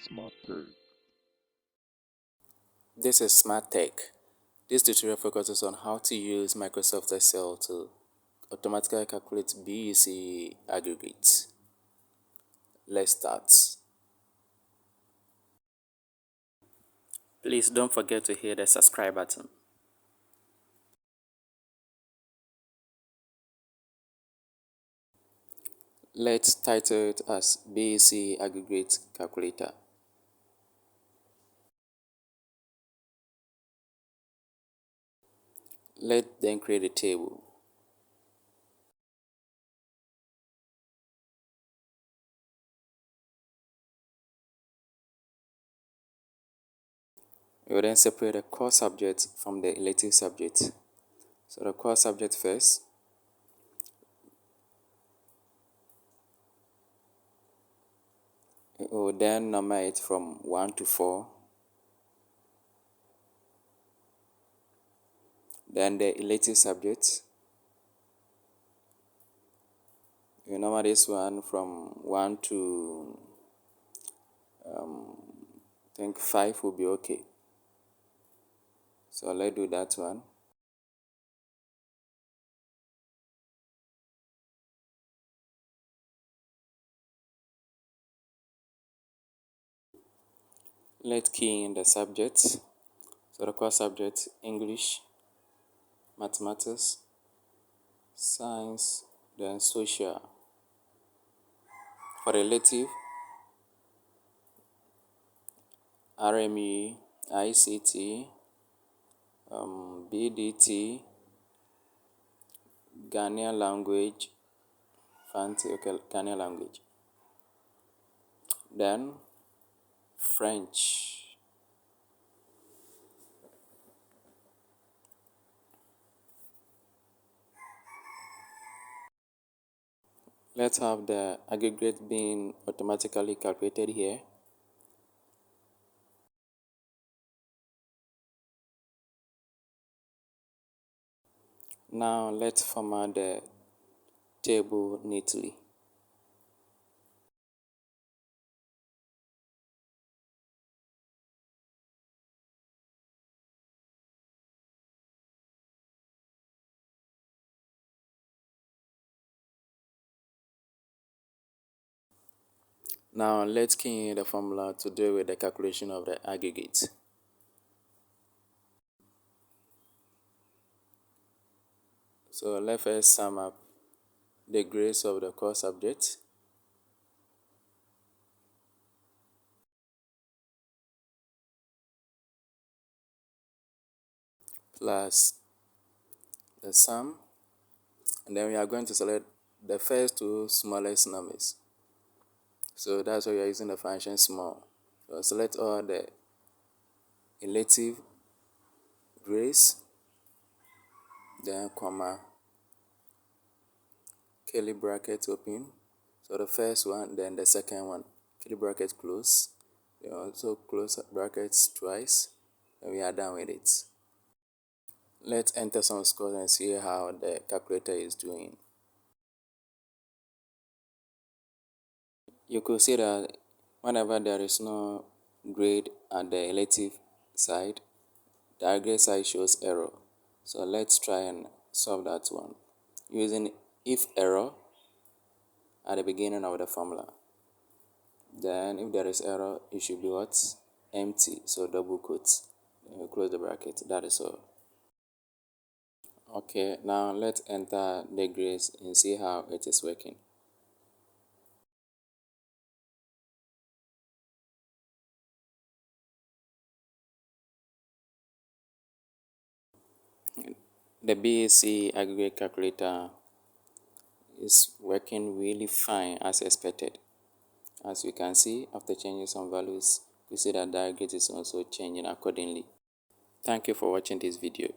Smart Tech. This is Smart Tech. This tutorial focuses on how to use Microsoft Excel to automatically calculate BECE aggregate. Let's start. Please don't forget to hit the subscribe button. Let's title it as BECE aggregate calculator. Let's then create a table. We will then separate the core subject from the elective subject. So the core subject first. We will then number it from 1 to 4. Then the elective subject. We number this one from 1 to I think 5 will be okay. So let's do that one. Let's key in the subjects. So the core subject: English, mathematics, science, then social. For relative, RME, ICT, BDT, Ghanaian language, fancy, okay, Ghanaian language. Then French. Let's have the aggregate being automatically calculated here. Now let's format the table neatly. Now let's key in the formula to do with the calculation of the aggregate. So let's first sum up the grades of the core subject plus the sum, and then we are going to select the first two smallest numbers. So that's why we are using the function small. So select all the elective grades, then comma, curly bracket open. So the first one, then the second one, curly bracket close. Then also close brackets twice, and we are done with it. Let's enter some scores and see how the calculator is doing. You could see that whenever there is no grade at the elective side, the aggregate side shows error. So let's try and solve that one using if error at the beginning of the formula. Then if there is error, it should be what? Empty. So double quotes. Then we close the bracket. That is all. Okay, now let's enter the grades and see how it is working. The BECE aggregate calculator is working really fine as expected. As you can see, after changing some values, we see that the aggregate is also changing accordingly. Thank you for watching this video.